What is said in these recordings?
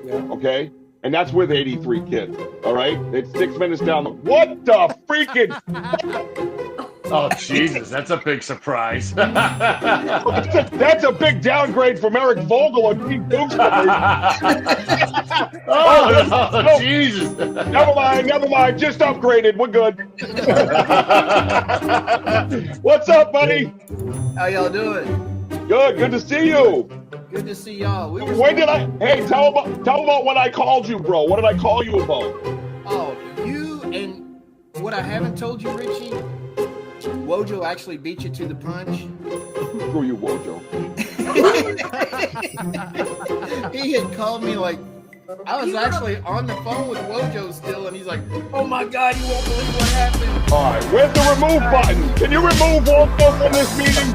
Okay? And that's with 83 kids. All right? It's 6 minutes down. What the freaking? Oh, Jesus, that's a big surprise. That's a big downgrade from Eric Vogel and Pete Tewksbury. Oh, no, Jesus. Never mind. Just upgraded. We're good. What's up, buddy? How y'all doing? Good to see you. Good to see y'all. Hey, tell about when I called you, bro. What did I call you about? Oh, you and what I haven't told you, Richie, Wojo actually beat you to the punch. Screw you, Wojo. He had called me like, I was actually on the phone with Wojo still, and he's like, oh my God, you won't believe what happened. All right, where's the remove button? Can you remove Wojo from this meeting?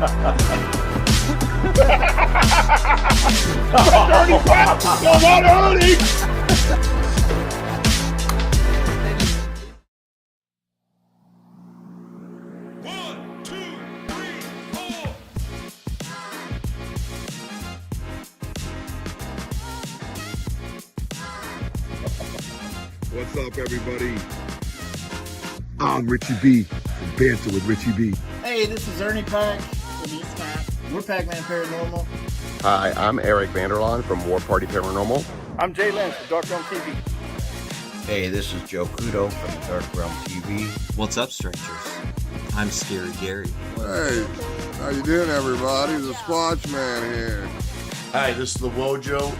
Dirty cat! No, not Ernie! What's up, everybody? I'm Richie B from Banter with Richie B. Hey, this is Ernie Pack. We're Pac-Man Paranormal. Hi, I'm Eric Vanderlaan from War Party Paranormal. I'm Jay Lynch from Dark Realm TV. Hey, this is Joe Kudo from Dark Realm TV. What's up, strangers? I'm Scary Gary. Hey, how you doing, everybody? The Squatch Man here. Hi, this is the Wojo.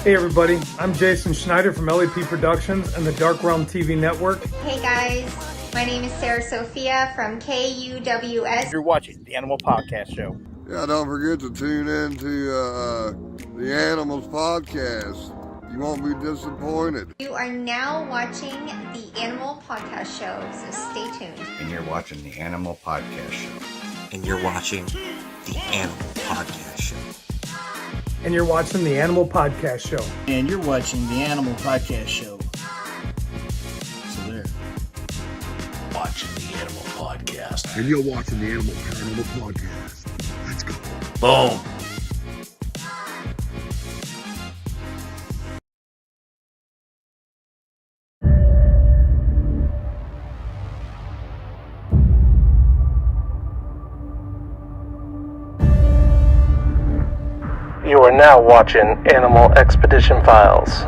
Hey everybody, I'm Jason Schneider from LAP Productions and the Dark Realm TV Network. Hey guys, my name is Sarah Sophia from KUWS. You're watching the Animal Podcast Show. Yeah, don't forget to tune in to the Animals Podcast. You won't be disappointed. You are now watching the Animal Podcast Show, so stay tuned. And you're watching the Animal Podcast Show. And you're watching the Animal Podcast Show. And you're watching the Animal Podcast Show. And you're watching the Animal Podcast Show. So there. Watching the Animal Podcast. And you're watching the Animal Paranormal Podcast. Let's go. Boom. You are now watching Animal Expedition Files.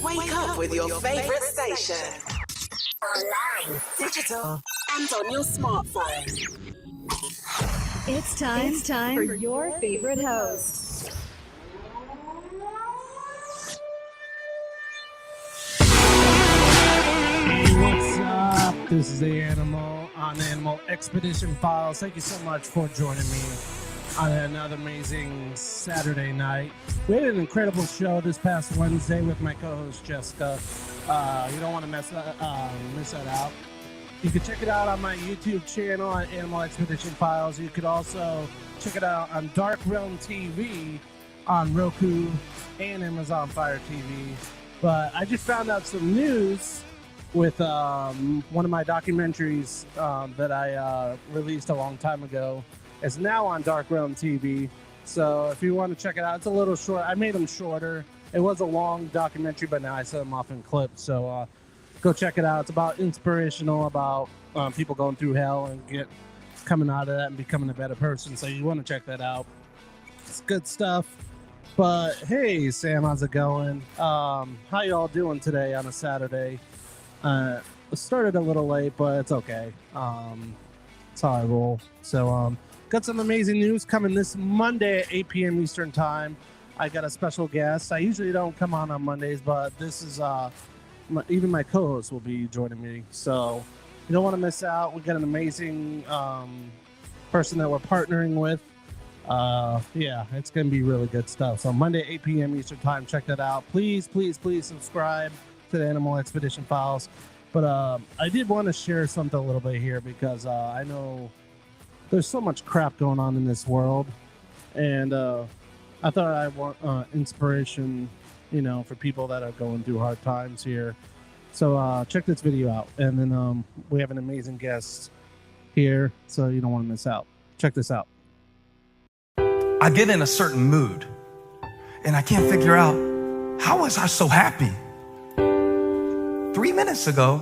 Wake up with your favorite station. Online, digital, and on your smartphone. It's time for your favorite host. What's up? This is the Animal on Animal Expedition Files. Thank you so much for joining me on another amazing Saturday night. We had an incredible show this past Wednesday with my co-host Jessica. You don't want to miss that out. You can check it out on my YouTube channel at Animal Expedition Files. You could also check it out on Dark Realm TV on Roku and Amazon Fire TV. But I just found out some news with one of my documentaries that I released a long time ago. It's now on Dark Realm TV. So if you want to check it out, it's a little short. I made them shorter. It was a long documentary, but now I set them off in clips. So go check it out. It's about inspirational, about people going through hell and coming out of that and becoming a better person. So you want to check that out. It's good stuff. But hey, Sam, how's it going? How y'all doing today on a Saturday? Started a little late, but it's okay. It's how I roll. So got some amazing news coming this Monday at 8 p.m. Eastern Time. I got a special guest. I usually don't come on Mondays, but this is even my co-host will be joining me. So you don't want to miss out. We got an amazing person that we're partnering with. Yeah, it's going to be really good stuff. So Monday, 8 p.m. Eastern Time, check that out. Please subscribe to the Animal Expedition Files. But I did want to share something a little bit here because I know there's so much crap going on in this world. And I thought I want inspiration, for people that are going through hard times here. So check this video out. And then we have an amazing guest here, so you don't want to miss out. Check this out. I get in a certain mood and I can't figure out, how was I so happy 3 minutes ago?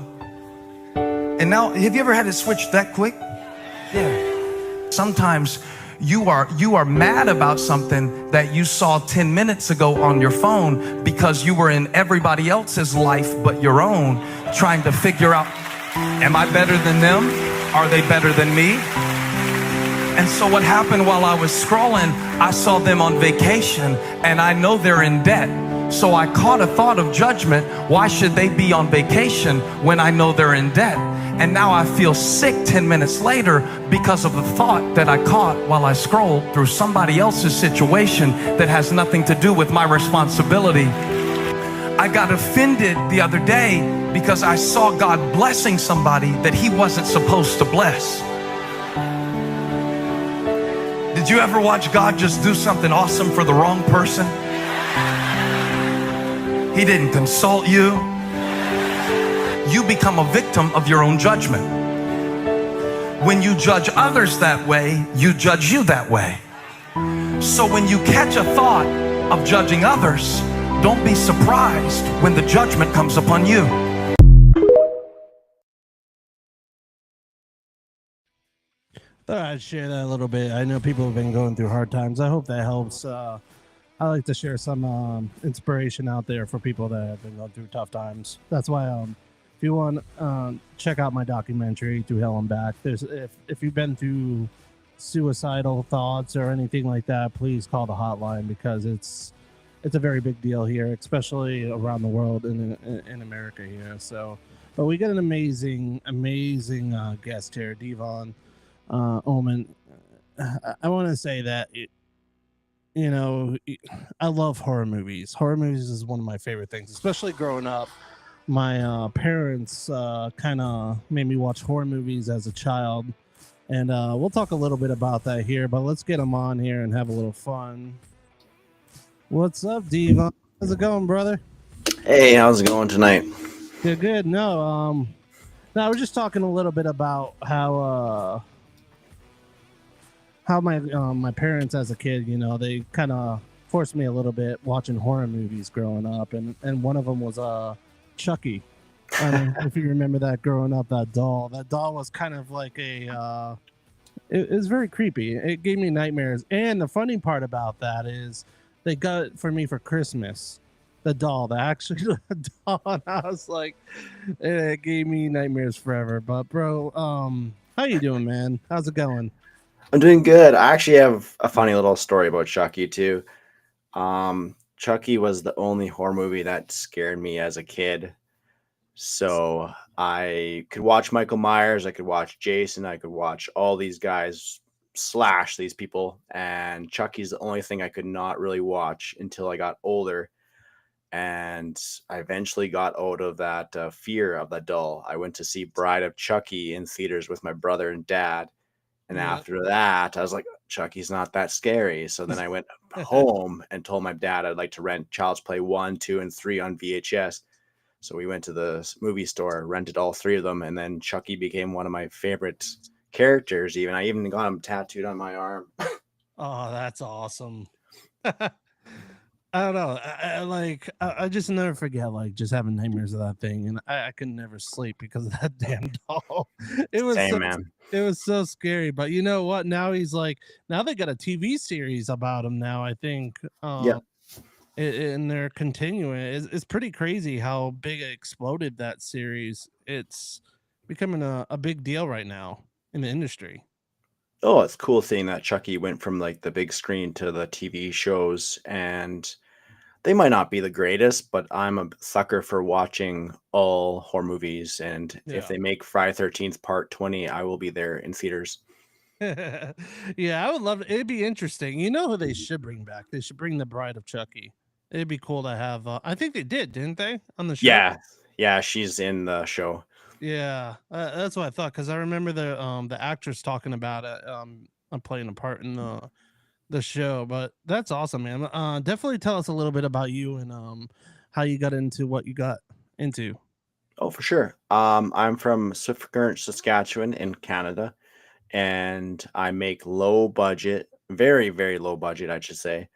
And now, have you ever had it switch that quick? Yeah. Sometimes you are mad about something that you saw 10 minutes ago on your phone because you were in everybody else's life but your own, trying to figure out, am I better than them? Are they better than me? And so what happened while I was scrolling, I saw them on vacation and I know they're in debt. So I caught a thought of judgment. Why should they be on vacation when I know they're in debt? And now I feel sick 10 minutes later because of the thought that I caught while I scrolled through somebody else's situation that has nothing to do with my responsibility. I got offended the other day because I saw God blessing somebody that he wasn't supposed to bless. Did you ever watch God just do something awesome for the wrong person? He didn't consult you. You become a victim of your own judgment. When you judge others that way, you judge you that way. So when you catch a thought of judging others, don't be surprised when the judgment comes upon you. Thought I'd share that a little bit. I know people have been going through hard times. I hope that helps. I like to share some inspiration out there for people that have been going through tough times. That's why if you want check out my documentary, Through Hell and Back. If you've been through suicidal thoughts or anything like that, please call the hotline because it's a very big deal here, especially around the world in America here. So, but we got an amazing guest here, Devon Oman. I want to say that I love horror movies. Horror movies is one of my favorite things, especially growing up. My parents kind of made me watch horror movies as a child, and we'll talk a little bit about that here. But let's get them on here and have a little fun. What's up, Devon? How's it going, brother? Hey, how's it going tonight? Good. No, I was just talking a little bit about how my parents as a kid, they kind of forced me a little bit watching horror movies growing up, and one of them was Chucky. I don't know if you remember that growing up. That doll was kind of like it was very creepy. It gave me nightmares. And the funny part about that is they got it for me for Christmas. The doll, the actual doll. And I was like, it gave me nightmares forever. But bro, how you doing, man? How's it going? I'm doing good. I actually have a funny little story about Chucky too. Chucky was the only horror movie that scared me as a kid. So I could watch Michael Myers, I could watch Jason, I could watch all these guys slash these people, and Chucky's the only thing I could not really watch until I got older. And I eventually got out of that fear of that doll. I went to see Bride of Chucky in theaters with my brother and dad. And Yeah. after that, I was like, Chucky's not that scary. So then I went home and told my dad I'd like to rent Child's Play 1, 2, and 3 on VHS. So we went to the movie store, rented all 3 of them, and then Chucky became one of my favorite characters. I even got him tattooed on my arm. Oh, that's awesome. I don't know. I just never forget like just having nightmares of that thing, and I could never sleep because of that damn doll. It was Same, so, man. it was so scary. But you know what? Now now they got a TV series about him. Now I think. Yep. And they're continuing. It's pretty crazy how big it exploded, that series. It's becoming a big deal right now in the industry. Oh, it's cool seeing that Chucky went from like the big screen to the TV shows, and they might not be the greatest, but I'm a sucker for watching all horror movies. And if Yeah. they make Friday 13th Part 20, I will be there in theaters. Yeah, I would love it. It'd be interesting. You know who they should bring back? They should bring the Bride of Chucky. It'd be cool to have. I think they did, didn't they, on the show? Yeah. Yeah, she's in the show. Yeah, that's what I thought, because I remember the actress talking about it. I'm playing a part in the show, but that's awesome, man. Definitely tell us a little bit about you and how you got into what you got into. Oh, for sure. I'm from Swift Current, Saskatchewan in Canada, and I make low budget, very, very low budget, I should say.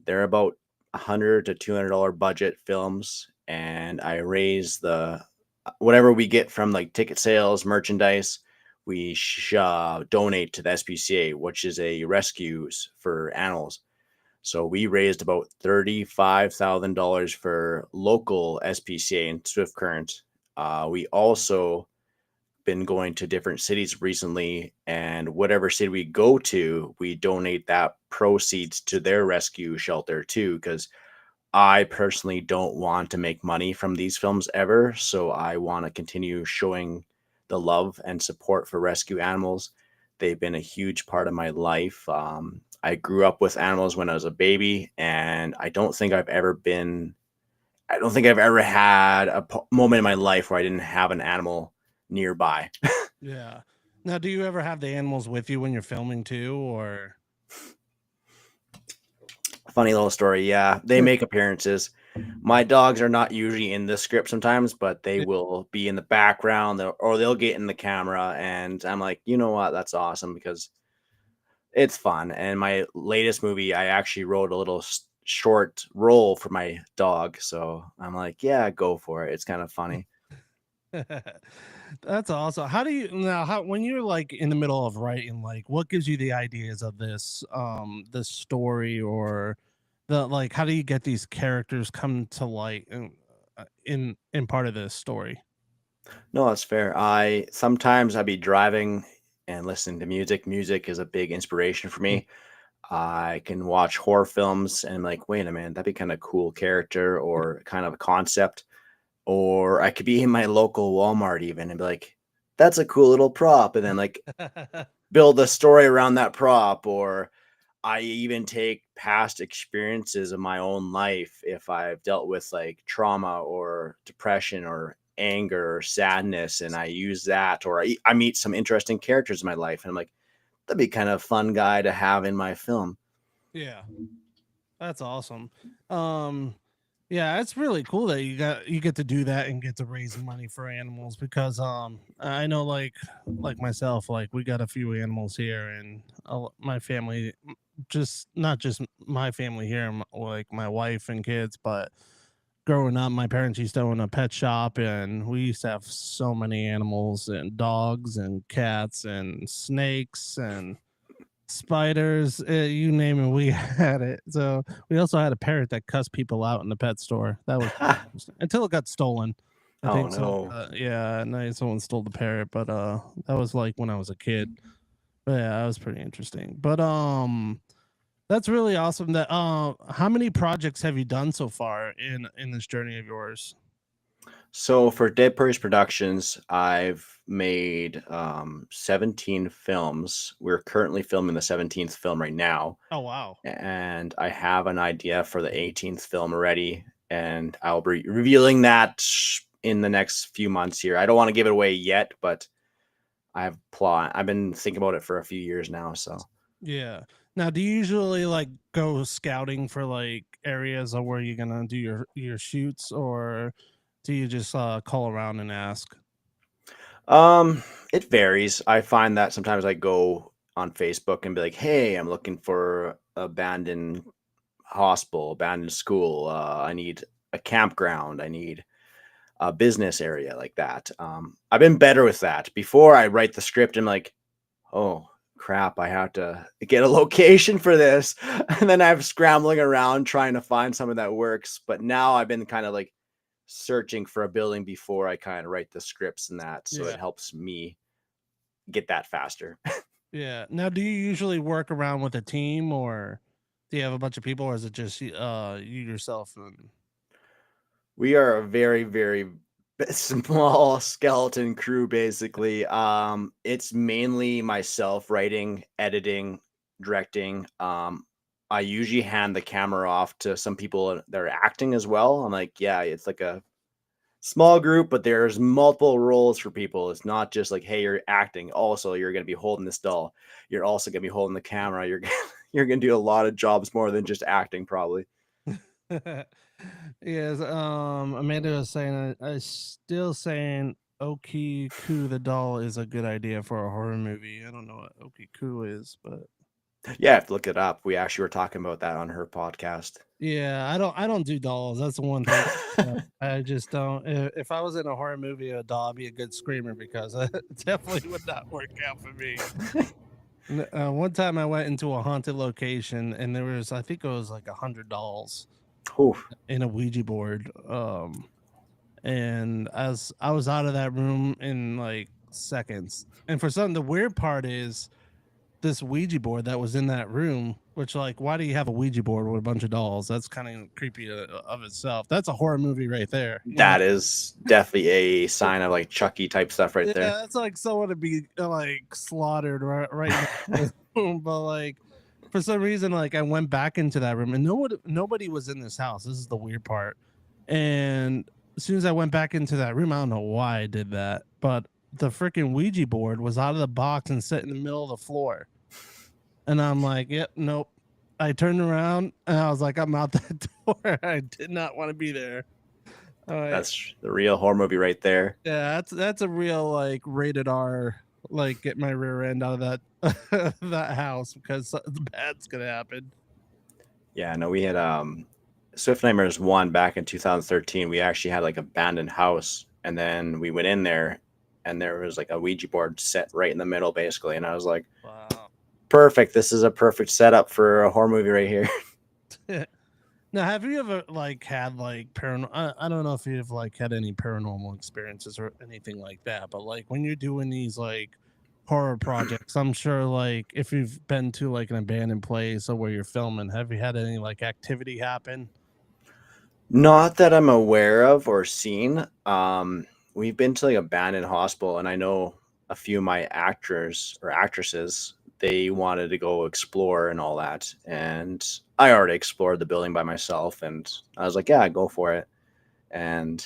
They're about $100 to $200 budget films, and I raise the whatever we get from like ticket sales, merchandise. We donate to the SPCA, which is a rescues for animals. So we raised about $35,000 for local SPCA in Swift Current. We also been going to different cities recently, and whatever city we go to, we donate that proceeds to their rescue shelter too, because I personally don't want to make money from these films ever. So I want to continue showing the love and support for rescue animals. They've been a huge part of my life. I grew up with animals when I was a baby, and I don't think I've ever had a moment in my life where I didn't have an animal nearby. Yeah. Now, do you ever have the animals with you when you're filming too, or? Funny little story. Yeah, they make appearances. My dogs are not usually in the script sometimes, but they will be in the background, or they'll get in the camera. And I'm like, you know what? That's awesome, because it's fun. And my latest movie, I actually wrote a little short role for my dog. So I'm like, yeah, go for it. It's kind of funny. That's awesome. How do you now? How when you're like in the middle of writing, like what gives you the ideas of this story, or the like? How do you get these characters come to light in part of this story? No, that's fair. Sometimes I'd be driving and listening to music. Music is a big inspiration for me. I can watch horror films and I'm like, wait a minute, that'd be kind of cool character or kind of a concept. Or I could be in my local Walmart even and be like, that's a cool little prop. And then like build a story around that prop. Or I even take past experiences of my own life if I've dealt with like trauma or depression or anger or sadness, and I use that, or I meet some interesting characters in my life and I'm like, that'd be kind of fun guy to have in my film. Yeah, that's awesome. Yeah, it's really cool that you get to do that and get to raise money for animals, because I know like myself, like we got a few animals here, and my family, just not just my family here, like my wife and kids, but growing up, my parents used to own a pet shop, and we used to have so many animals and dogs and cats and snakes and spiders, you name it, we had it. So we also had a parrot that cussed people out in the pet store. That was until it got stolen. I Oh think so. no. Yeah, at night someone stole the parrot, but that was like when I was a kid. But yeah, that was pretty interesting. But that's really awesome. That how many projects have you done so far in this journey of yours? So for Dead Prairies Productions, I've made 17 films. We're currently filming the 17th film right now. Oh wow. And I have an idea for the 18th film already, and I'll be revealing that in the next few months here. I don't want to give it away yet, but I have plot. I've been thinking about it for a few years now. So Yeah. Now, do you usually like go scouting for like areas of where you're gonna do your shoots, or do you just call around and ask? it varies. I find that sometimes I go on Facebook and be like, "Hey, I'm looking for abandoned hospital, abandoned school. I need a campground. I need a business area like that." I've been better with that. Before I write the script, I'm like, "Oh crap, I have to get a location for this," and then I'm scrambling around trying to find something that works. But now I've been kind of like searching for a building before I kind of write the scripts and that, so Yeah. it helps me get that faster. Yeah. Now, do you usually work around with a team, or do you have a bunch of people, or is it just you yourself? And We are a very, very small skeleton crew, basically. It's mainly myself writing, editing, directing. I usually hand the camera off to some people that are acting as well. I'm like, yeah, it's like a small group, but there's multiple roles for people. It's not just like, hey, you're acting. Also, you're going to be holding this doll. You're also going to be holding the camera. You're going to do a lot of jobs more than just acting, probably. yes, Amanda was saying, I still saying Okiku the doll is a good idea for a horror movie. I don't know what Okiku is, but Yeah, I have to look it up. We actually were talking about that on her podcast. yeah, I don't do dolls. That's the one thing. I just don't. If I was in a horror movie, a doll would be a good screamer, because it definitely would not work out for me. One time I went into a haunted location, and there was, I think it was like 100 dolls Oof. in a Ouija board. And as I was out of that room in like seconds. And for some, the weird part is this Ouija board that was in that room, which, like, why do you have a Ouija board with a bunch of dolls? That's kind of creepy of itself. That's a horror movie right there. That is definitely a sign of like Chucky type stuff right Yeah, there. that's like someone to be like slaughtered right in the room. But like, for some reason, like, I went back into that room, and nobody was in this house. This is the weird part. And as soon as I went back into that room, I don't know why I did that, but the freaking Ouija board was out of the box and set in the middle of the floor. And I'm like, yep, nope. I turned around and I was like, I'm out that door. I did not want to be there. That's the real horror movie right there. Yeah, that's a real like rated R, like get my rear end out of that that house, because something bad's gonna happen. Yeah, no, we had Swift Nightmares 1 back in 2013. We actually had like abandoned house, and then we went in there and there was like a Ouija board set right in the middle basically, and I was like, wow, perfect. This is a perfect setup for a horror movie right here. Now, have you ever like had like paranormal? I don't know if you've like had any paranormal experiences or anything like that, but like when you're doing these like horror projects, I'm sure like if you've been to like an abandoned place or where you're filming, have you had any like activity happen? Not that I'm aware of or seen. We've been to like abandoned hospital, and I know a few of my actors or actresses, they wanted to go explore and all that. And I already explored the building by myself, and I was like, yeah, go for it. And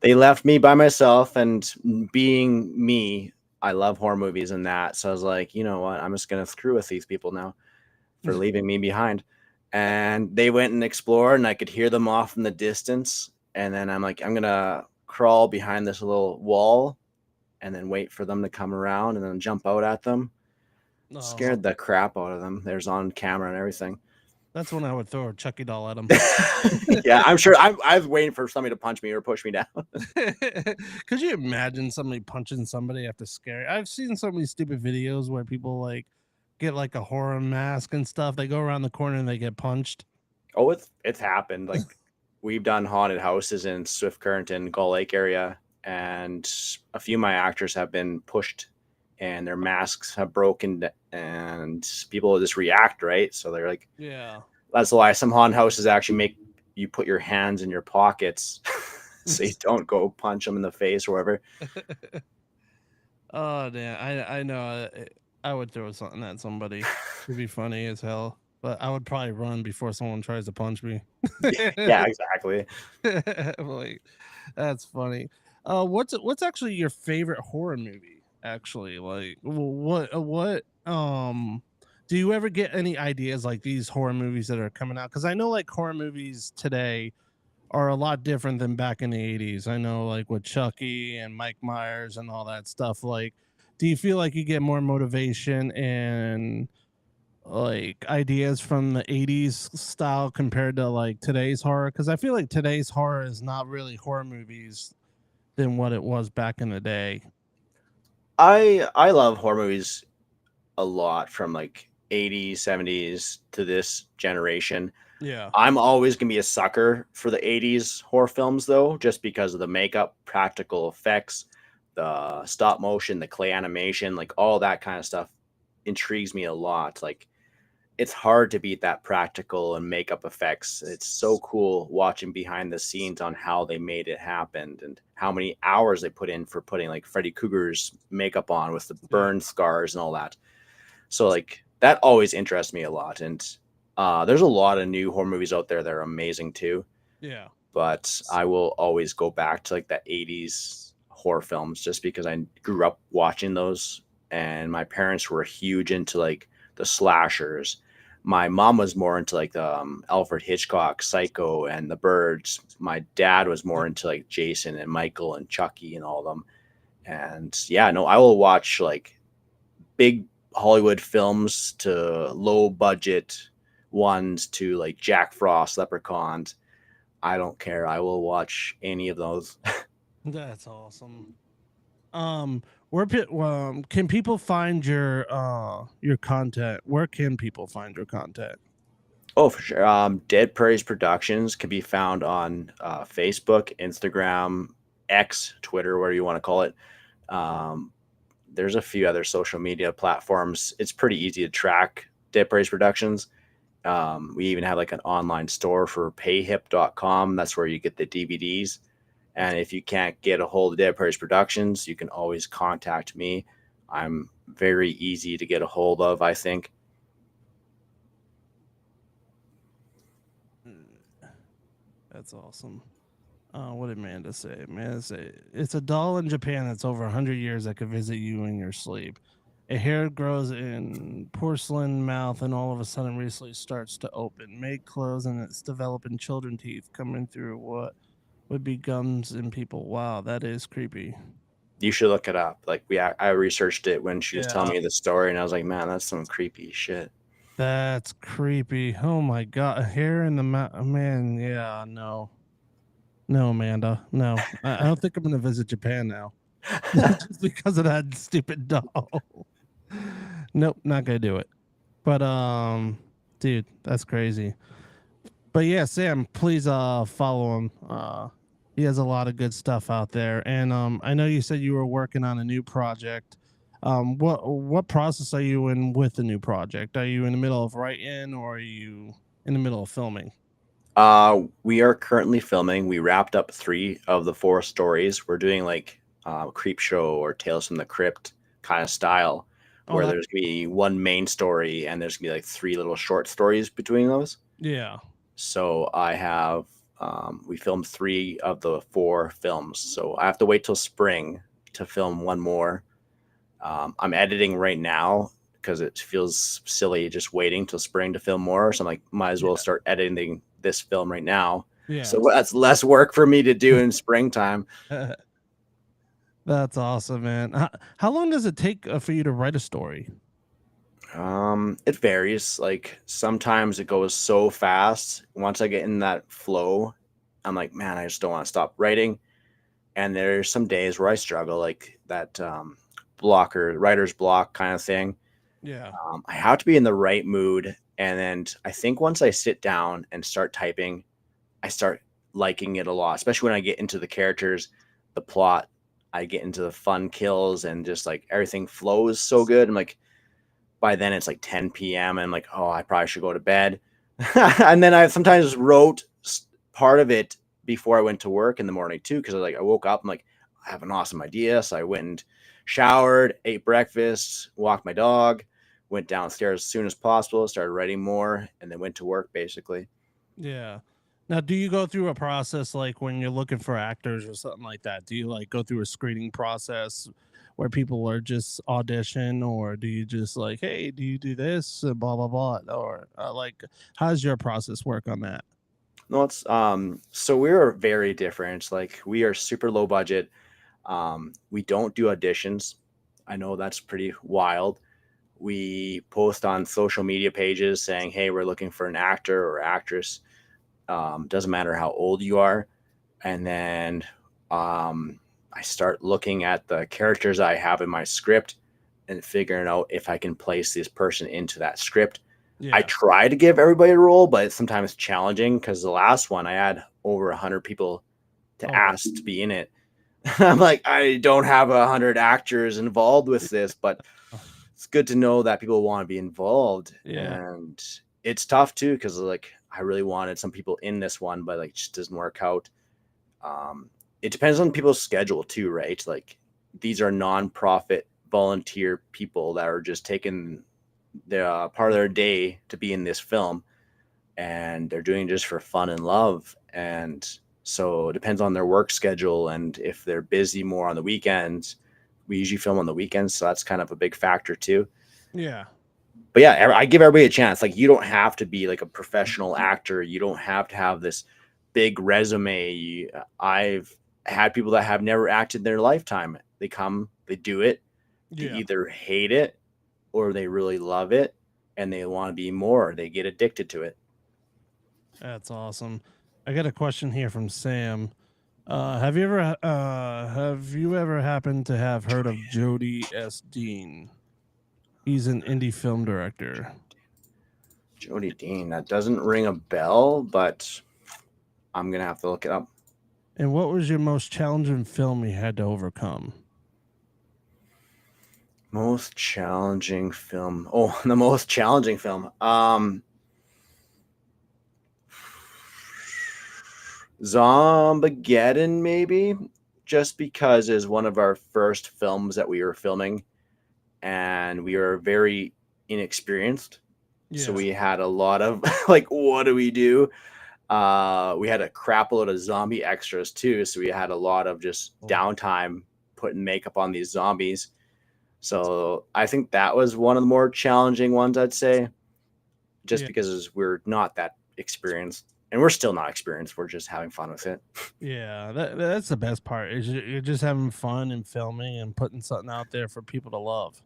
they left me by myself, and being me, I love horror movies and that. So I was like, you know what? I'm just going to screw with these people now for leaving me behind. And they went and explored, and I could hear them off in the distance. And then I'm like, I'm going to crawl behind this little wall and then wait for them to come around and then jump out at them. Oh, Scared the crap out of them. There's on camera and everything. that's when I would throw a Chucky doll at them. Yeah, I'm sure. I was waiting for somebody to punch me or push me down. Could you imagine somebody punching somebody after scary? I've seen so many stupid videos where people like get like a horror mask and stuff. They go around the corner and they get punched. Oh, it's happened. Like we've done haunted houses in Swift Current and Gull Lake area, and a few of my actors have been pushed and their masks have broken, and people just react, right? So they're like, yeah, that's why some haunted houses actually make you put your hands in your pockets so you don't go punch them in the face or whatever. Oh damn, I know. I would throw something at somebody. It'd be funny as hell, but I would probably run before someone tries to punch me. Yeah, exactly. Like, that's funny. What's actually your favorite horror movie actually. Like, what do you ever get any ideas like these horror movies that are coming out? Because I know like horror movies today are a lot different than back in the 80s. I know like with Chucky and Mike Myers and all that stuff. Like, do you feel like you get more motivation and like ideas from the 80s style compared to like today's horror? Because I feel like today's horror is not really horror movies than what it was back in the day. I love horror movies a lot from like 80s, 70s to this generation. Yeah. I'm always going to be a sucker for the 80s horror films though, just because of the makeup, practical effects, the stop motion, the clay animation, like all that kind of stuff intrigues me a lot. Like it's hard to beat that practical and makeup effects. It's so cool watching behind the scenes on how they made it happen and how many hours they put in for putting like Freddy Krueger's makeup on with the burn scars and all that. So like that always interests me a lot. And there's a lot of new horror movies out there that are amazing too. Yeah. But I will always go back to like the 80s horror films just because I grew up watching those and my parents were huge into like the slashers. My mom was more into like the Alfred Hitchcock, Psycho, and The Birds. My dad was more into like Jason and Michael and Chucky and all of them. And yeah, no, I will watch like big Hollywood films to low budget ones to like Jack Frost, Leprechauns. I don't care. I will watch any of those. That's awesome. Where can people find your content? Where can people find your content? Oh, for sure. Dead Prairies Productions can be found on Facebook, Instagram, X, Twitter, whatever you want to call it. There's a few other social media platforms. It's pretty easy to track Dead Prairies Productions. We even have like an online store for payhip.com. That's where you get the DVDs. And if you can't get a hold of Dead Prairies Productions, you can always contact me. I'm very easy to get a hold of, I think. That's awesome. What did Amanda say? Amanda say it's a doll in Japan that's over 100 years that could visit you in your sleep. A hair grows in porcelain mouth and all of a sudden recently starts to open. Make clothes and it's developing children teeth coming through what would be gums in people. Wow, that is creepy. You should look it up. Like I researched it when she was telling Yeah. me the story, and I was like, man, that's some creepy shit. That's creepy. Oh my god, hair in the mouth. Man, yeah, no. No, Amanda. No. I don't think I'm gonna visit Japan now. Just because of that stupid doll. Nope, not gonna do it. But dude, that's crazy. But yeah, Sam, please follow him. He has a lot of good stuff out there. And I know you said you were working on a new project. What process are you in with the new project? Are you in the middle of writing or are you in the middle of filming? We are currently filming. We wrapped up 3 of the 4 stories. We're doing like Creep Show or Tales from the Crypt kind of style, where there's gonna be one main story and there's gonna be like 3 little short stories between those. Yeah. So I have we filmed 3 of the 4 films. So I have to wait till spring to film one more. I'm editing right now because it feels silly just waiting till spring to film more. So I'm like, might as well start editing this film right now. Yeah. So that's less work for me to do in springtime. That's awesome, man. How long does it take for you to write a story? It varies. Like sometimes it goes so fast. Once I get in that flow, I'm like, man, I just don't want to stop writing. And there's some days where I struggle, like that writer's block kind of thing. Yeah. I have to be in the right mood. And then I think once I sit down and start typing, I start liking it a lot, especially when I get into the characters, the plot, I get into the fun kills and just like everything flows so good. I'm like, by then it's like 10 p.m. and I'm like, oh, I probably should go to bed. And then I sometimes wrote part of it before I went to work in the morning too. Cause I woke up, I'm like, I have an awesome idea. So I went and showered, ate breakfast, walked my dog, went downstairs as soon as possible, started writing more, and then went to work basically. Yeah. Now, do you go through a process like when you're looking for actors or something like that? Do you like go through a screening process where people are just audition, or do you just like, hey, do you do this, blah blah blah, or like, how's your process work on that? No, it's so we're very different. Like we are super low budget. We don't do auditions. I know that's pretty wild. We post on social media pages saying, hey, we're looking for an actor or actress. Doesn't matter how old you are. And then I start looking at the characters I have in my script and figuring out if I can place this person into that script. I try to give everybody a role, but it's sometimes challenging because the last one I had over 100 people to ask to be in it. I'm like, I don't have 100 actors involved with this, but it's good to know that people want to be involved. And it's tough too, because like I really wanted some people in this one, but like just doesn't work out. It depends on people's schedule too, right? Like these are non-profit volunteer people that are just taking the part of their day to be in this film, and they're doing it just for fun and love. And so it depends on their work schedule, and if they're busy more on the weekends. We usually film on the weekends, so that's kind of a big factor too. Yeah. But yeah, I give everybody a chance. Like you don't have to be like a professional actor. You don't have to have this big resume. I've had people that have never acted in their lifetime. They come, they do it. They either hate it or they really love it and they want to be more. They get addicted to it. That's awesome. I got a question here from Sam. Have you ever happened to have heard of Jody S. Dean? He's an indie film director. Jody Dean, that doesn't ring a bell, but I'm gonna have to look it up. And what was your most challenging film you had to overcome? Most challenging film. Oh, the most challenging film. Zombageddon, maybe, just because is one of our first films that we were filming, and we were very inexperienced. So we had a lot of like, what do we do? We had a crap load of zombie extras too, so we had a lot of just downtime putting makeup on these zombies. So I think that was one of the more challenging ones, I'd say, just because we're not that experienced. And we're still not experienced. We're just having fun with it. Yeah, that's the best part. Is you're just having fun and filming and putting something out there for people to love.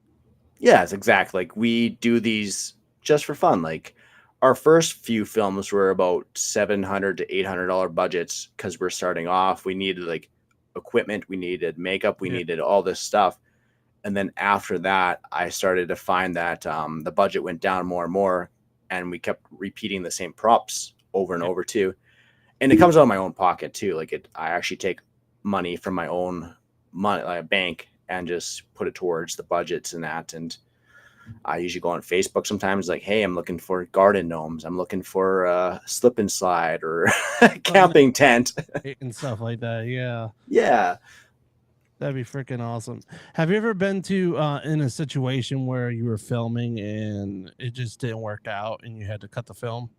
Yeah, it's exactly. Like we do these just for fun. Like our first few films were about $700 to $800 budgets because we're starting off. We needed like equipment, we needed makeup, we needed all this stuff. And then after that, I started to find that the budget went down more and more, and we kept repeating the same props over and over too. And it comes out of my own pocket too. Like I actually take money from my own money, like bank, and just put it towards the budgets and that. And I usually go on Facebook sometimes, like, hey, I'm looking for garden gnomes. I'm looking for a slip and slide or camping tent and stuff like that. Yeah. Yeah. That'd be freaking awesome. Have you ever been to in a situation where you were filming and it just didn't work out and you had to cut the film?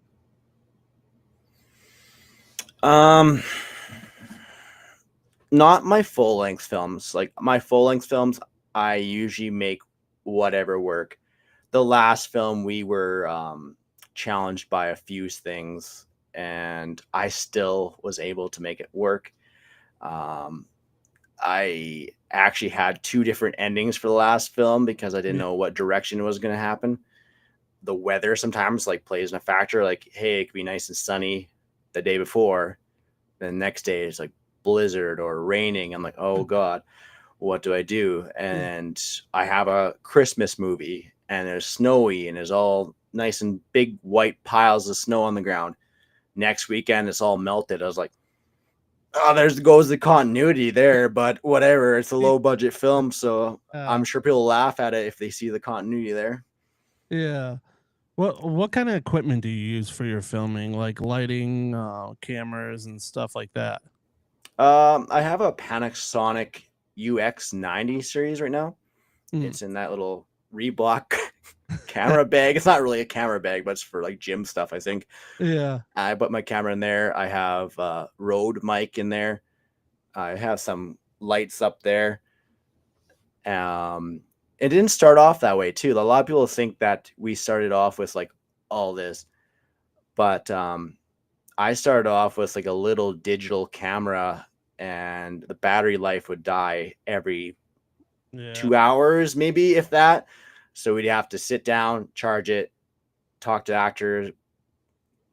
Not my full length films. Like my full length films, I usually make whatever work. The last film we were challenged by a few things, and I still was able to make it work. I actually had 2 different endings for the last film because I didn't know what direction was going to happen. The weather sometimes like plays in a factor. Like, hey, it could be nice and sunny the day before. The next day it's like blizzard or raining. I'm like, oh God, what do I do? And I have a Christmas movie and there's snowy and there's all nice and big white piles of snow on the ground. Next weekend, it's all melted. I was like, oh, there goes the continuity there, but whatever. It's a low budget film, so I'm sure people laugh at it if they see the continuity there. Yeah. What kind of equipment do you use for your filming, like lighting, cameras, and stuff like that? I have a Panasonic UX90 series right now. It's in that little Reebok camera bag. It's not really a camera bag, but it's for like gym stuff, I think. Yeah. I put my camera in there. I have Rode mic in there. I have some lights up there. It didn't start off that way too. A lot of people think that we started off with like all this, but I started off with like a little digital camera, and the battery life would die every 2 hours, maybe, if that. So we'd have to sit down, charge it, talk to actors,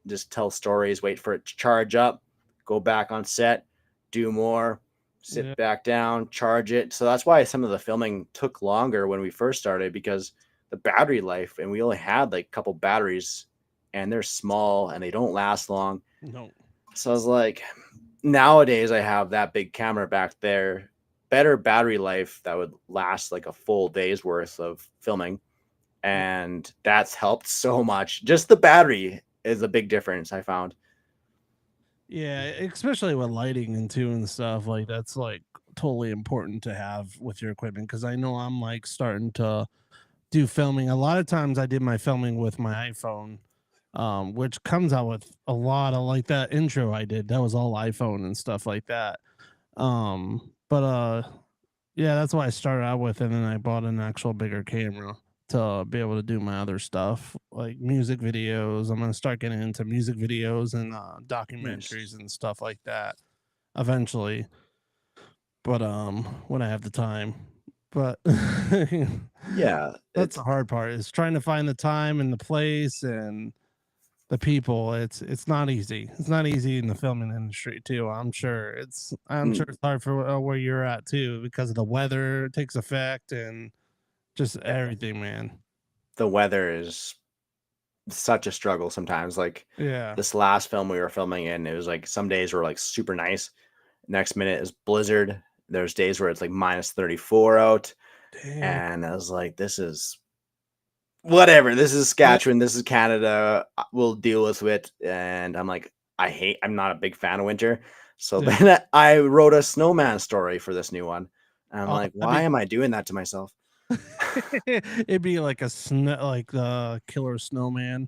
just tell stories, wait for it to charge up, go back on set, do more, sit back down, charge it. So that's why some of the filming took longer when we first started, because the battery life, and we only had like a couple batteries, and they're small and they don't last long. No. So I was like, nowadays I have that big camera back there, better battery life that would last like a full day's worth of filming. And that's helped so much. Just the battery is a big difference, I found. Yeah, especially with lighting and too and stuff, like that's like totally important to have with your equipment, because I know I'm like starting to do filming. A lot of times I did my filming with my iPhone, which comes out with a lot of, like that intro I did, that was all iPhone and stuff like that. But yeah, that's what I started out with, and then I bought an actual bigger camera to be able to do my other stuff, like music videos. I'm gonna start getting into music videos and documentaries and stuff like that eventually. But when I have the time. But Yeah, that's the hard part, is trying to find the time and the place and the people. It's not easy. It's not easy in the filming industry too. I'm sure it's hard for where you're at too, because of the weather takes effect and just everything, man. The weather is such a struggle sometimes. Like this last film we were filming in, it was like some days were like super nice. Next minute is blizzard. There's days where it's like minus 34 out. Damn. And I was like, this is whatever. This is Saskatchewan. This is Canada. We'll deal with it. And I'm like, I'm not a big fan of winter. So then I wrote a snowman story for this new one. And I'm like, why am I doing that to myself? It'd be like a like the killer snowman.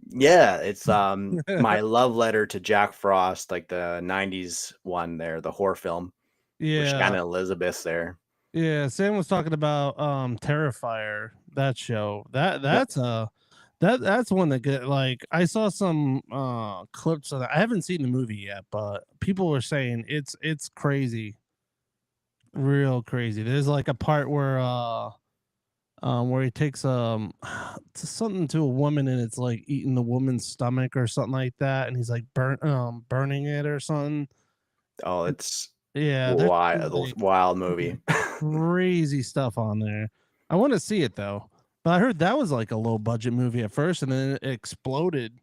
Yeah, it's my love letter to Jack Frost, like the 90s one there, the horror film. Yeah. With Shannon Elizabeth there. Yeah, Sam was talking about Terrifier, that show. That's one that get, like, I saw some clips of that. I haven't seen the movie yet, but people were saying it's crazy. Real crazy. There's like a part where he takes something to a woman, and it's like eating the woman's stomach or something like that, and he's like burning it or something. Oh, it's wild movie. Crazy stuff on there. I want to see it though, but I heard that was like a low budget movie at first, and then it exploded.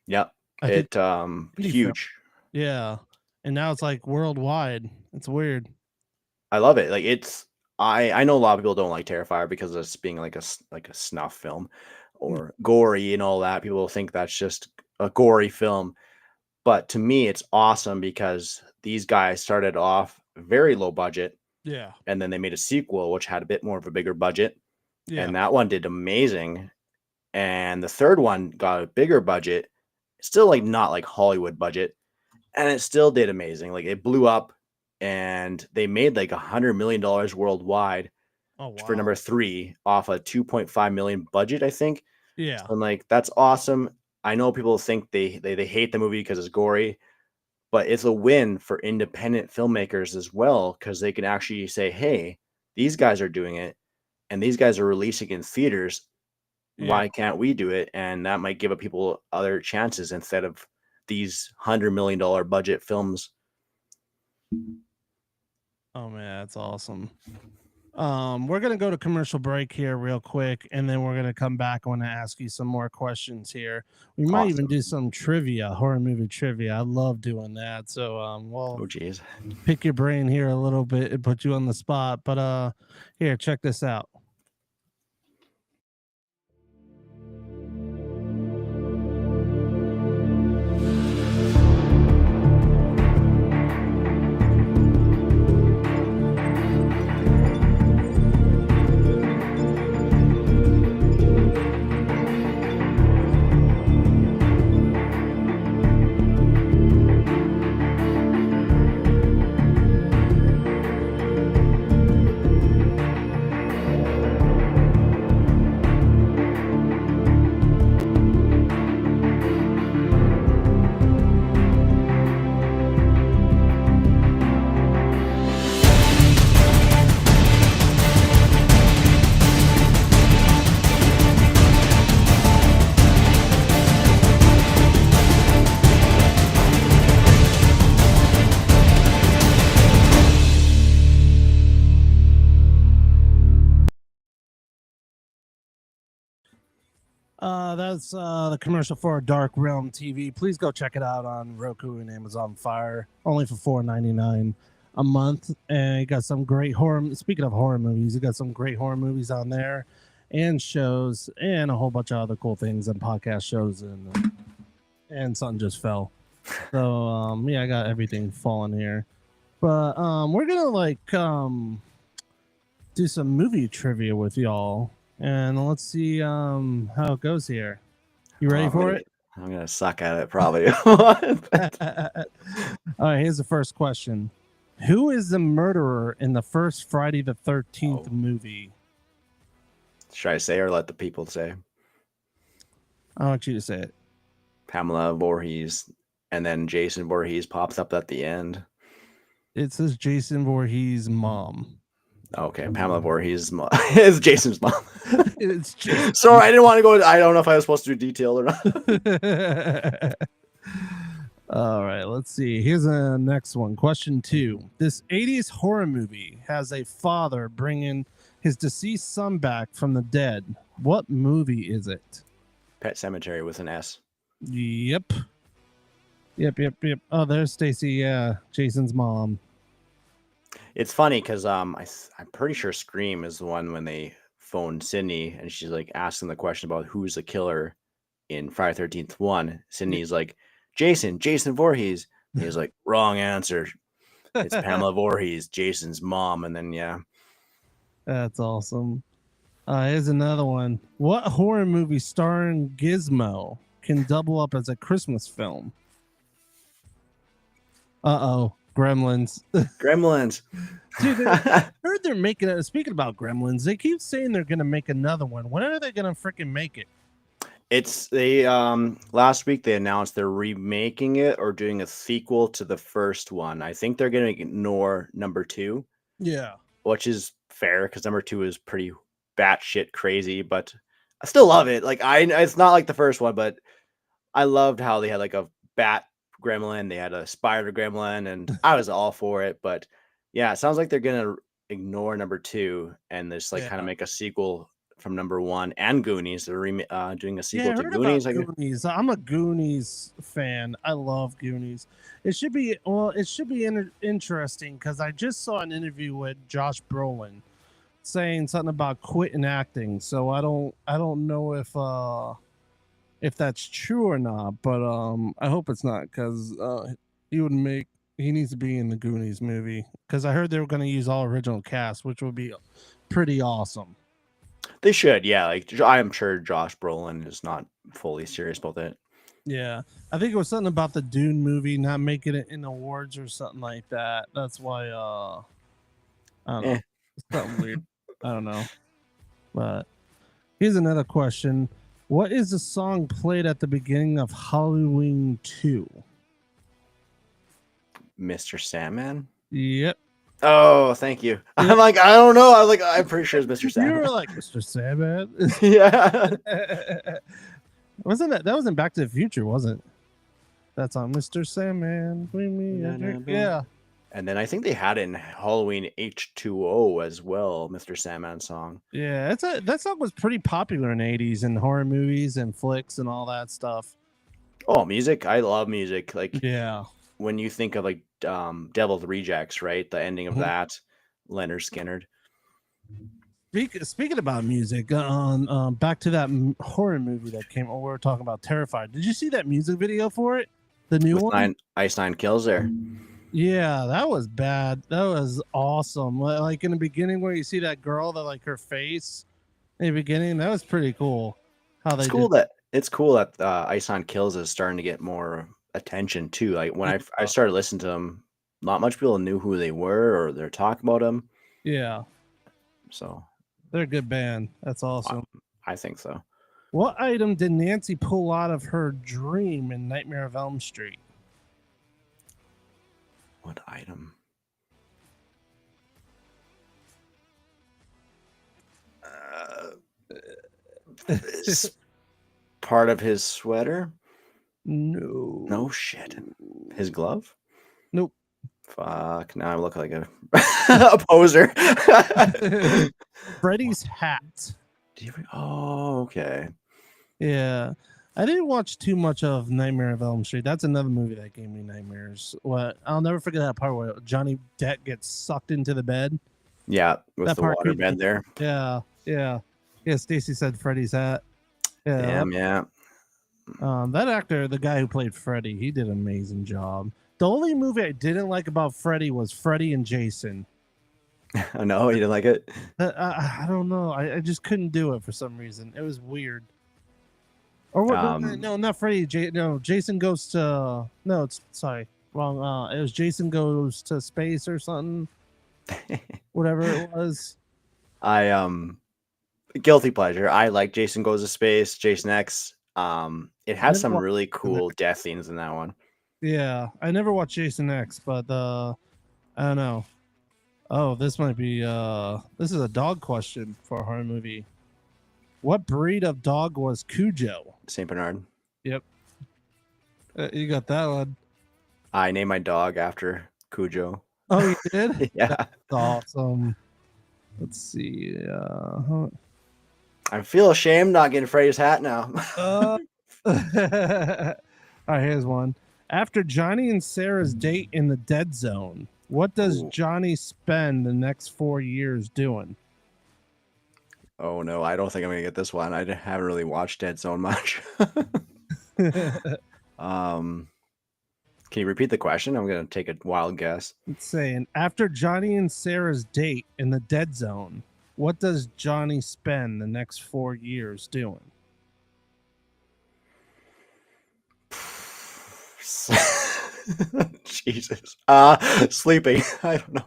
Yep, huge. Yeah, and now it's like worldwide. It's weird. I love it. Like I know a lot of people don't like Terrifier because of it's being like a snuff film or gory and all that. People think that's just a gory film. But to me, it's awesome because these guys started off very low budget. Yeah. And then they made a sequel, which had a bit more of a bigger budget. Yeah. And that one did amazing. And the third one got a bigger budget, still like not like Hollywood budget. And it still did amazing. Like it blew up, and they made like $100 million worldwide for number 3 off a 2.5 million budget, I think. Yeah. So I'm like, that's awesome. I know people think they hate the movie because it's gory, but it's a win for independent filmmakers as well, because they can actually say, hey, these guys are doing it and these guys are releasing in theaters. Yeah. Why can't we do it? And that might give people other chances instead of these $100 million budget films. Oh man, that's awesome. We're gonna go to commercial break here real quick, and then we're gonna come back. I want to ask you some more questions here. We might even do some trivia, horror movie trivia. I love doing that. So we'll pick your brain here a little bit and put you on the spot. But here, check this out. That's the commercial for Dark Realm TV. Please go check it out on Roku and Amazon Fire. Only for $4.99 a month. And you got some great horror. Speaking of horror movies, you got some great horror movies on there, and shows, and a whole bunch of other cool things and podcast shows, and something just fell. So yeah, I got everything falling here. But we're gonna do some movie trivia with y'all. And let's see how it goes here. You ready for it? I'm gonna suck at it probably. All right, here's the first question. Who is the murderer in the first Friday the 13th movie? Should I say or let the people say? I want you to say it. Pamela Voorhees, and then Jason Voorhees pops up at the end. It says Jason Voorhees' mom. Okay, Pamela Voorhees' mom. It's Jason's mom. It's Jason. Sorry, I didn't want to go. I don't know if I was supposed to do detail or not. All right, let's see. Here's a next one. Question 2. This 80s horror movie has a father bringing his deceased son back from the dead. What movie is it? Pet Cemetery with an S. Yep. Oh, there's Stacy. Yeah, Jason's mom. It's funny because I'm pretty sure Scream is the one when they phoned Sydney and she's like asking the question about who's the killer in Friday 13th 1. Sydney's like, Jason Voorhees. And he was like, wrong answer. It's Pamela Voorhees, Jason's mom. And then, yeah. That's awesome. Here's another one. What horror movie starring Gizmo can double up as a Christmas film? Gremlins. Gremlins. Dude, I heard they're making it. Speaking about Gremlins, they keep saying they're going to make another one. When are they going to freaking make it? It's they last week they announced they're remaking it or doing a sequel to the first one. I think they're going to ignore number 2. Yeah. Which is fair because number 2 is pretty batshit crazy, but I still love it. Like it's not like the first one, but I loved how they had like a bat gremlin, they had a spider gremlin, and I was all for it. But yeah, it sounds like they're gonna ignore number 2 and just kind of make a sequel from number 1 and Goonies. They're doing a sequel to Goonies. Goonies. I'm a Goonies fan. I love Goonies. It should be interesting because I just saw an interview with Josh Brolin saying something about quitting acting. So I don't know if that's true or not, but I hope it's not because he needs to be in the Goonies movie because I heard they were going to use all original cast, which would be pretty awesome. They should, yeah. Like I'm sure Josh Brolin is not fully serious about that. Yeah, I think it was something about the Dune movie not making it in awards or something like that. That's why I don't know. It's something weird. I don't know. But here's another question. What is the song played at the beginning of Halloween 2? Mr. Sandman? Yep. Oh, thank you. I'm like, I don't know. I'm pretty sure it's Mr. Sandman. You were like, Mr. Sandman? Yeah. That wasn't Back to the Future, was it? That's on Mr. Sandman. Bring me a drink. Yeah. And then I think they had it in Halloween H2O as well, Mr. Sandman song. Yeah, that song was pretty popular in the 80s in horror movies and flicks and all that stuff. Oh, music. I love music. Like, yeah. When you think of like Devil's Rejects, right? The ending of that, Leonard Skinner. Speaking about music, on back to that horror movie that came. We were talking about Terrified. Did you see that music video for it? The new one. Ice Nine Kills there. Yeah, that was bad. That was awesome. Like in the beginning, where you see that girl, that her face in the beginning, that was pretty cool. It's cool that Ice Nine Kills is starting to get more attention too. Like when I started listening to them, not much people knew who they were or they're talking about them. Yeah. So they're a good band. That's awesome. I think so. What item did Nancy pull out of her dream in Nightmare of Elm Street? What item? Part of his sweater? No. No shit. His glove? Nope. Fuck. Now I look like a poser. Freddy's hat. Oh, okay. Yeah. I didn't watch too much of Nightmare of Elm Street. That's another movie that gave me nightmares. What I'll never forget that part where Johnny Depp gets sucked into the bed. Yeah, with That the part water creeped me. bed there. Yeah, yeah. Yeah, Stacy said Freddy's hat. Yeah. Damn, yeah. That actor, the guy who played Freddy, he did an amazing job. The only movie I didn't like about Freddy was Freddy and Jason. Oh, no, you didn't like it? I don't know. I just couldn't do it for some reason. It was weird. Or what? No, not Freddy. No, Jason goes to. No, it's sorry, wrong. It was Jason goes to space or something. Whatever it was. Guilty pleasure. I like Jason Goes to Space, Jason X. It has some really cool death scenes in that one. Yeah, I never watched Jason X, but I don't know. Oh, this might be this is a dog question for a horror movie. What breed of dog was Cujo? Saint Bernard. Yep. You got that one. I named my dog after Cujo. Oh, you did? Yeah. That's awesome. Let's see. I feel ashamed not getting Freddy's hat now. All right, here's one. After Johnny and Sarah's date in the dead zone, what does Johnny spend the next 4 years doing? Oh no, I don't think I'm gonna get this one. I haven't really watched Dead Zone much. Can you repeat the question? I'm gonna take a wild guess. It's saying after Johnny and Sarah's date in the dead zone, what does Johnny spend the next 4 years doing? Jesus. Sleeping. I don't know.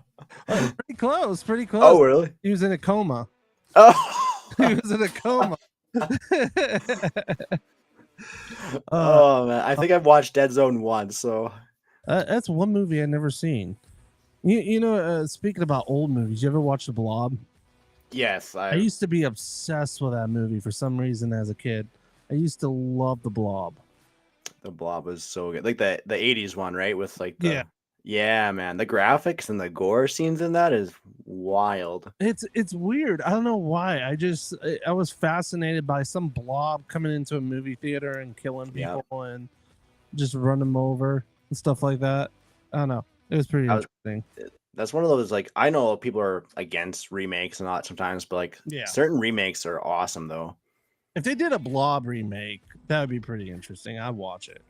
Oh, pretty close. Pretty close. Oh, really? He was in a coma. Oh, he was in a coma. Oh man, I think I've watched Dead Zone once, so that's one movie I've never seen. You know, speaking about old movies, you ever watch The Blob? yes, I used to be obsessed with that movie for some reason as a kid. I used to love The Blob. The Blob was so good. Like the 80s one, right? With like Yeah. Yeah, man. The graphics and the gore scenes in that is wild. It's weird. I don't know why. I was fascinated by some blob coming into a movie theater and killing people and just run them over and stuff like that. I don't know. It was pretty interesting. That's one of those, like, I know people are against remakes and all that sometimes, but like certain remakes are awesome though. If they did a Blob remake, that would be pretty interesting. I'd watch it.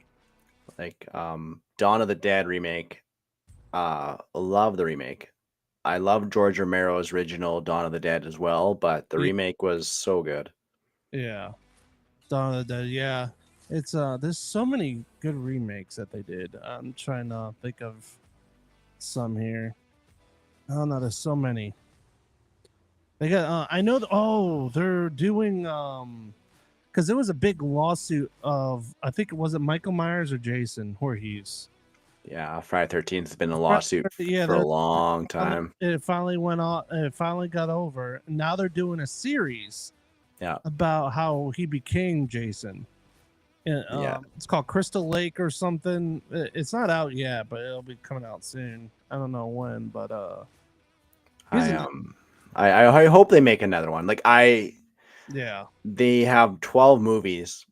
Like Dawn of the Dead remake. Love the remake. I love George Romero's original Dawn of the Dead as well, but the remake was so good. Yeah. Dawn of the Dead, yeah. It's there's so many good remakes that they did. I'm trying to think of some here. Oh no, there's so many. They got I know they're doing because there was a big lawsuit of I think it was Michael Myers or Jason Voorhees. Yeah, Friday 13th has been a lawsuit for a long time. It finally went on. It finally got over. Now they're doing a series. About how he became Jason. And, it's called Crystal Lake or something. It's not out yet, but it'll be coming out soon. I don't know when, but I hope they make another one. Like yeah, they have 12 movies,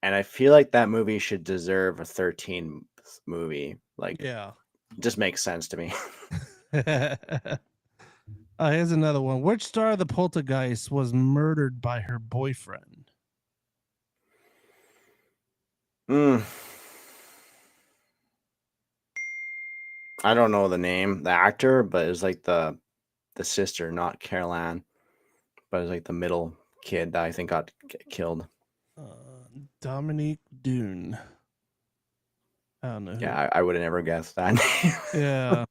and I feel like that movie should deserve a 13th movie. Like, yeah, just makes sense to me. Here's another one. Which star of the Poltergeist was murdered by her boyfriend? I don't know the name, the actor, but it was like the sister, not Carol Ann, but it was like the middle kid that I think got killed. Dominique Dune. I don't know. Yeah, I would have never guessed that name. Yeah.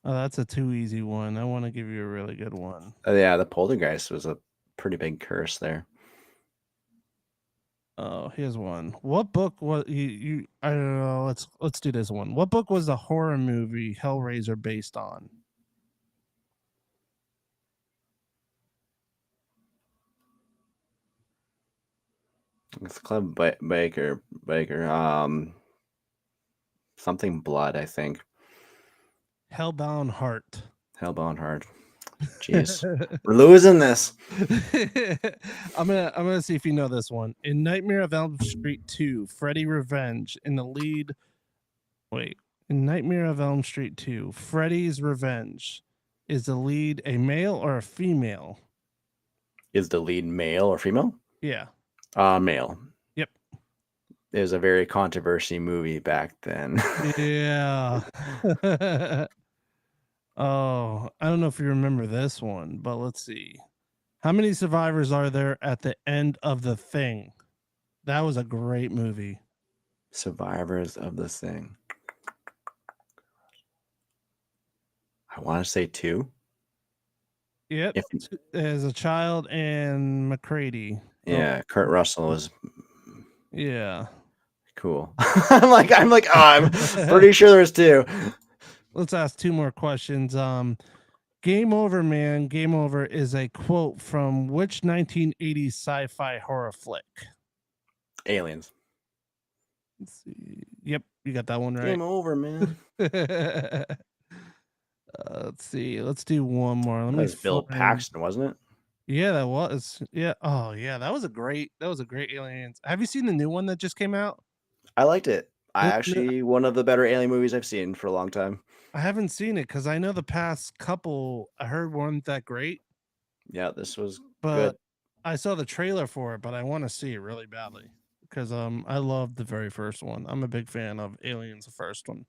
Oh, that's a too easy one. I want to give you a really good one. Yeah, the Poltergeist was a pretty big curse there. Oh, here's one. What book was you? I don't know. Let's do this one. What book was the horror movie Hellraiser based on? It's Club Baker. Something Blood, I think. Hellbound Heart. Hellbound Heart. Jeez, we're losing this. I'm gonna see if you know this one. In Nightmare of Elm Street 2, Freddy Revenge in the lead. Wait, in Nightmare of Elm Street 2, Freddy's Revenge is the lead a male or a female? Is the lead male or female? Yeah. Male. Yep. It was a very controversy movie back then. Yeah. Oh, I don't know if you remember this one, but let's see. How many survivors are there at the end of The Thing? That was a great movie. Survivors of the Thing. I want to say 2. Yep. As a child and McCready. Yeah, Kurt Russell was Yeah. cool. I'm like, oh, I'm pretty sure there's 2. Let's ask 2 more questions. Game Over, Man. Game Over is a quote from which 1980s sci-fi horror flick? Aliens. Let's see. Yep, you got that one right. Game over, man. Let's see. Let's do one more. Let That me was Bill Paxton, wasn't it? Yeah, that was. Yeah. Oh, yeah. That was a great Aliens. Have you seen the new one that just came out? I liked it. One of the better alien movies I've seen for a long time. I haven't seen it because I know the past couple I heard weren't that great. Yeah, this was But good. I saw the trailer for it, but I want to see it really badly because I loved the very first one. I'm a big fan of Aliens, the first one.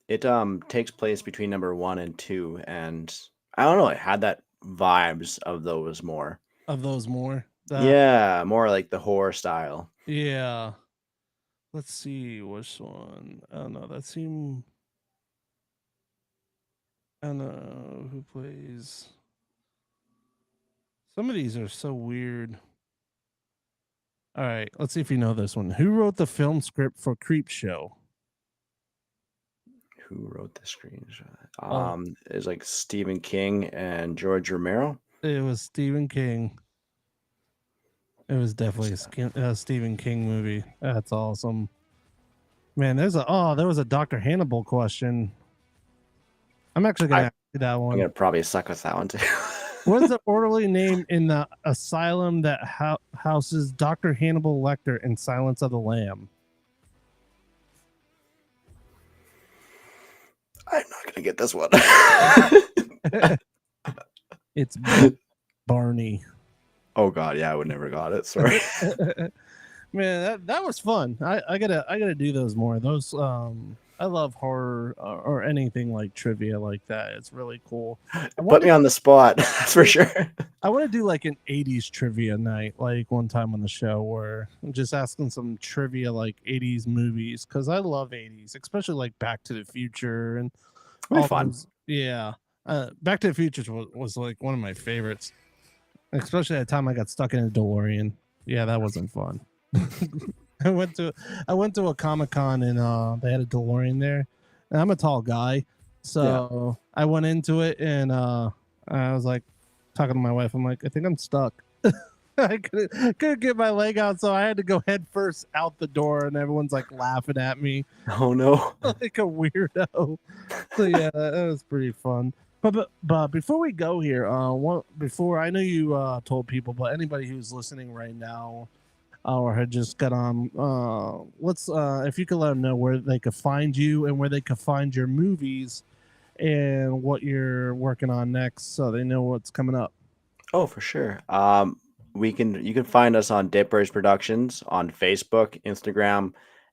It takes place between number 1 and 2, and I don't know, it had that vibes of those more. Yeah, more like the horror style. Yeah. Let's see which one. I don't know. That seemed. I don't know who plays. Some of these are so weird. All right, let's see if you know this one. Who wrote the film script for Creepshow? Who wrote the screenshot? It was like Stephen King and George Romero. It was Stephen King. It was definitely a Stephen King movie. That's awesome. Man, there was a Dr. Hannibal question. I'm actually gonna ask you that one. I'm gonna probably suck with that one too. What is the orderly name in the asylum that houses Dr. Hannibal Lecter in Silence of the Lamb? I'm not gonna get this one. It's Barney. Oh God, yeah, I would never got it. Sorry. Man, that was fun. I gotta do those more. Those I love horror or anything like trivia like that. It's really cool. Put me on the spot, that's for sure. I want to do like an 80s trivia night, like one time on the show where I'm just asking some trivia like 80s movies because I love 80s, especially like Back to the Future and all fun. those. Yeah. Back to the Future was like one of my favorites, especially at the time I got stuck in a DeLorean. Yeah, that wasn't fun. I went to a Comic-Con and they had a DeLorean there. And I'm a tall guy, so I went into it and I was like talking to my wife. I'm like, I think I'm stuck. I couldn't get my leg out, so I had to go head first out the door, and everyone's like laughing at me. Oh no, like a weirdo. So yeah, that was pretty fun. But before we go here, before I know you told people, but anybody who's listening right now or had just got on, let's if you could let them know where they could find you and where they could find your movies and what you're working on next, so they know what's coming up. Oh, for sure. You can find us on Dippers Productions on Facebook, Instagram,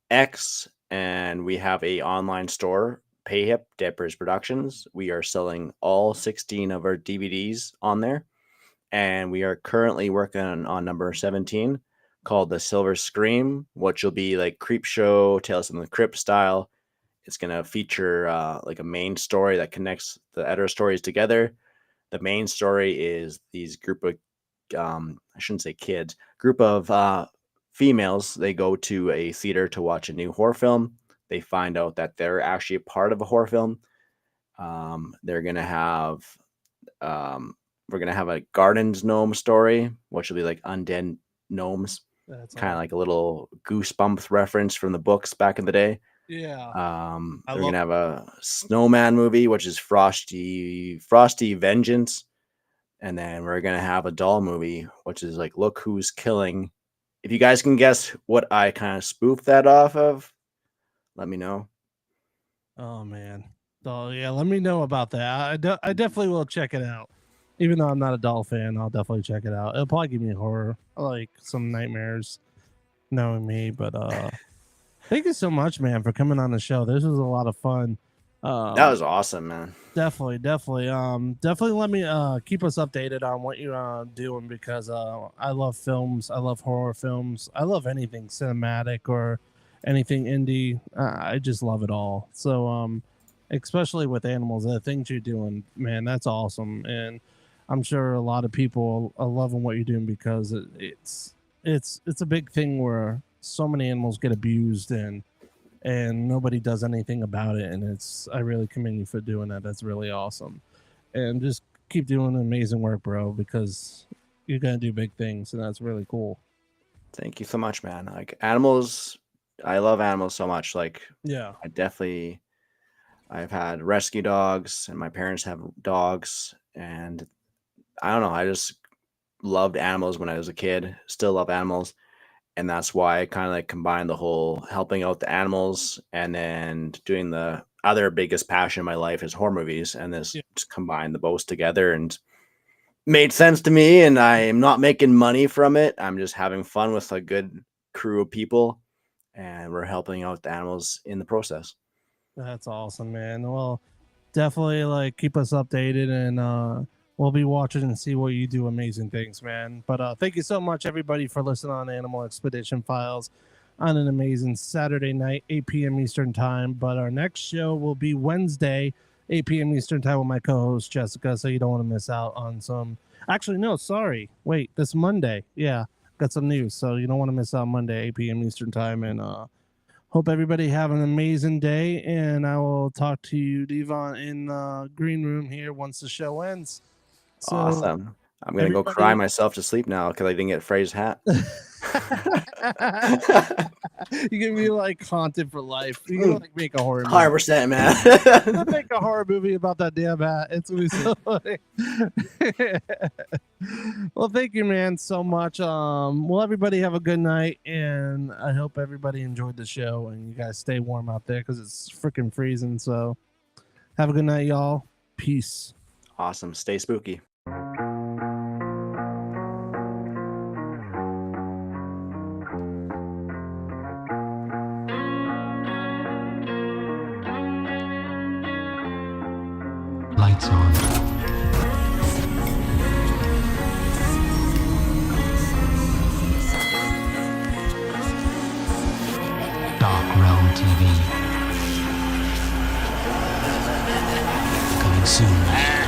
X, and we have a online store, PayHip Dippers Productions. We are selling all 16 of our DVDs on there, and we are currently working on number 17 called The Silver Scream, which will be like Creepshow, Tales from the Crypt style. It's going to feature like a main story that connects the other stories together. The main story is these group of I shouldn't say kids, group of females. They go to a theater to watch a new horror film. They find out that they're actually a part of a horror film. They're gonna have we're gonna have a gardens gnome story, which will be like undead gnomes, kind of like a little Goosebumps reference from the books back in the day. Yeah. They're gonna have a snowman movie, which is Frosty Vengeance. and then we're gonna have a doll movie, which is like Look Who's Killing. If you guys can guess what I kind of spoofed that off of, let me know. Oh man. So yeah, let me know about that. I definitely will check it out. Even though I'm not a doll fan, I'll definitely check it out. It'll probably give me horror, like some nightmares, knowing me. But thank you so much, man, for coming on the show. This was a lot of fun. That was awesome, man. Definitely. Definitely let me keep us updated on what you're doing, because I love films. I love horror films. I love anything cinematic or anything indie. I just love it all. So especially with animals, the things you're doing, man, that's awesome. And I'm sure a lot of people are loving what you're doing, because it's a big thing where so many animals get abused and nobody does anything about it. And I really commend you for doing that. That's really awesome. And just keep doing amazing work, bro, because you're gonna do big things, and that's really cool. Thank you so much, man. Like animals, I love animals so much. Like, yeah, I've had rescue dogs, and my parents have dogs, and I don't know, I just loved animals when I was a kid, still love animals. And that's why I kind of like combined the whole helping out the animals and then doing the other biggest passion in my life is horror movies. And this just combined the both together and made sense to me. And I am not making money from it. I'm just having fun with a good crew of people, and we're helping out the animals in the process. That's awesome, man. Well, definitely like keep us updated, and we'll be watching and see what you do. Amazing things, man. But thank you so much, everybody, for listening on Animal Expedition Files on an amazing Saturday night, 8 p.m. Eastern time. But our next show will be Wednesday, 8 p.m. Eastern time with my co-host Jessica, so you don't want to miss out on some. Actually, no, sorry. Wait, this Monday. Yeah, got some news, so you don't want to miss out Monday, 8 p.m. Eastern time. And hope everybody have an amazing day, and I will talk to you, Devon, in the green room here once the show ends. So, awesome. I'm gonna go cry myself to sleep now because I didn't get Frey's hat. You're gonna be like haunted for life. You're gonna like make a horror movie. 100%, man. I'll make a horror movie about that damn hat. It's gonna be so funny. Well, thank you, man, so much. Well, everybody have a good night, and I hope everybody enjoyed the show, and you guys stay warm out there because it's freaking freezing. So have a good night, y'all. Peace. Awesome. Stay spooky. Lights on. Dark Realm TV. Coming soon.